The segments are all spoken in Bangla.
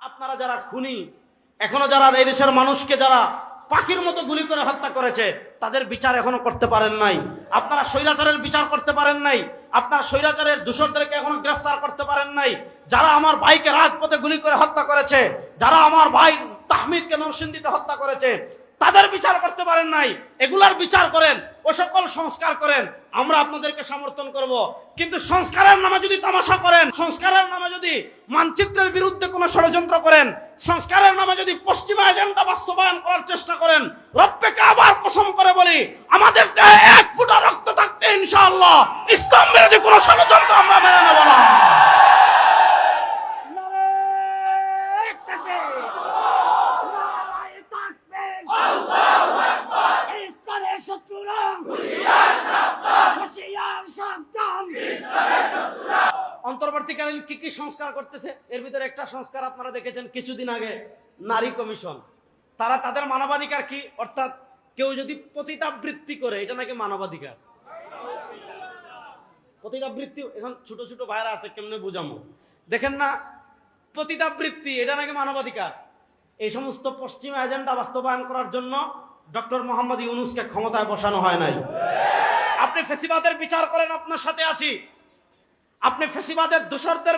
আপনারা যারা খুনি, এখনো যারা এই দেশের মানুষকে যারা পাখির মতো গুলি করে হত্যা করেছে, তাদের বিচার এখনো করতে পারেন নাই। আপনারা স্বৈরাচারের বিচার করতে পারেন নাই। আপনারা স্বৈরাচারের দোষরদেরকে এখনো গ্রেফতার করতে পারেন নাই। যারা আমার ভাইকে রাজপথে গুলি করে হত্যা করেছে, যারা আমার ভাই তাহমিদকে নরসিংদীতে হত্যা করেছে, তাদের বিচার করতে পারেন নাই। এগুলার বিচার করেন, ও সকল সংস্কার করেন, আমরা আপনাদেরকে সমর্থন করব। কিন্তু সংস্কারের নামে যদি তামাশা করেন, সংস্কারের নামে যদি মানচিত্রের বিরুদ্ধে কোনো ষড়যন্ত্র করেন, সংস্কারের নামে যদি পশ্চিমা এজেন্ডা বাস্তবায়ন করার চেষ্টা করেন, রব্বে কাবার কসম করে বলি, আমাদের দেহে এক ফোঁটা রক্ত থাকতে ইনশাআল্লাহ ইসলাম বিরোধী কোনো ষড়যন্ত্র আমরা মেনে নেব না। অন্তর্বর্তীকালীন কি কি সংস্কার করতেছে, এর ভিতরে একটা সংস্কার আপনারা দেখেছেন কিছুদিন আগে, নারী কমিশন। তারা তাদের মানবাধিকার কি, অর্থাৎ কেউ যদি পতিতাবৃত্তি করে, এটা নাকি মানবাধিকার। পতিতাবৃত্তি এখন ছোট ছোট ভাইরা আছে, কেমনে বুঝামো, দেখেন না, পতিতাবৃত্তি এটা নাকি মানবাধিকার। এই সমস্ত পশ্চিমা এজেন্ডা বাস্তবায়ন করার জন্য ডক্টর মোহাম্মদ ইউনূসকে ক্ষমতায় বসানো হয় নাই। আপনি ফ্যাসিবাদের বিচার করেন, আপনার সাথে আছি। আপনি ফ্যাসিবাদের দোষরদের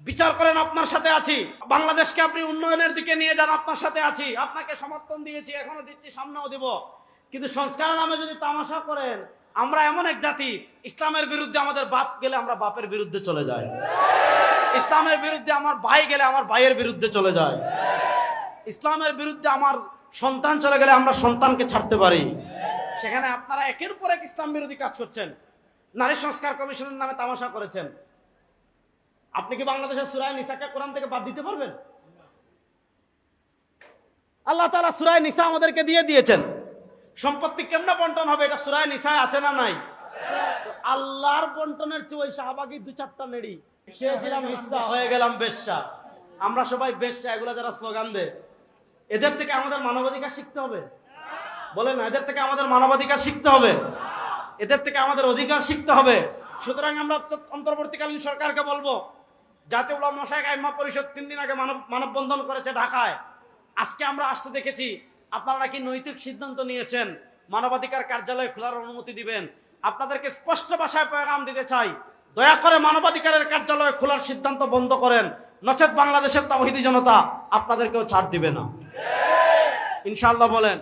বিচার করেন, আপনার সাথে আছি। বাংলাদেশকে আপনি উন্নয়নের দিকে নিয়ে যান, আপনার সাথে আছি। আপনাকে সমর্থন দিয়েছি, এখনো দিচ্ছি, সামনেও দিব। কিন্তু সংস্কারের নামে যদি তামাশা করেন, আমরা এমন এক জাতি, ইসলামের বিরুদ্ধে আমাদের বাপ গেলে আমরা বাপের বিরুদ্ধে চলে যাই, ইসলামের বিরুদ্ধে আমার ভাই গেলে আমার ভাইয়ের বিরুদ্ধে চলে যায়, ইসলামের বিরুদ্ধে আমার সন্তান চলে গেলে আমরা সন্তানকে ছাড়তে পারি। সেখানে আপনারা একের পর এক ইসলাম বিরোধী কাজ করছেন। নারী সংস্কার কমিশনের নামে তামাশা করেছেন। আপনি কি বাংলাদেশের সূরা নিসাকে কোরআন থেকে বাদ দিতে পারবেন? আল্লাহ তাআলা সূরা নিসা আমাদেরকে দিয়ে দিয়েছেন। সম্পত্তি কেমনে বন্টন হবে, এটা সূরা নিসায় আছে না নাই? আল্লাহর বন্টনের চেয়ে ওই শাহবাগী দু চারটা নেড়ি খেয়েছিলাম হিস্সা, হয়ে গেলাম বেশ্যা। আমরা সবাই বেশ্যা, এগুলা যারা স্লোগান দেয়, এদের থেকে আমাদের মানবাধিকার শিখতে হবে। বলেন না, এদের থেকে আমাদের মানবাধিকার শিখতে হবে, এদের থেকে আমাদের অধিকার শিখতে হবে। সুতরাং আমরা অন্তর্বর্তীকালীন সরকারকে বলবো, জাতীয় উলামা মাশায়েখ আইম্মা পরিষদ 3 দিন আগে মানববন্ধন করেছে ঢাকায়। আজকে আমরা আসতে দেখেছি আপনারা নাকি নৈতিক সিদ্ধান্ত নিয়েছেন, মানবাধিকার কার্যালয় খোলার অনুমতি দিবেন। আপনাদেরকে স্পষ্ট ভাষায় পেগাম দিতে চাই, দয়া করে মানবাধিকারের কার্যালয় খোলার সিদ্ধান্ত বন্ধ করেন, নচেত বাংলাদেশের তাওহীদি জনতা আপনাদেরকেও ছাড় দিবে না ইনশাআল্লাহ। বলেন।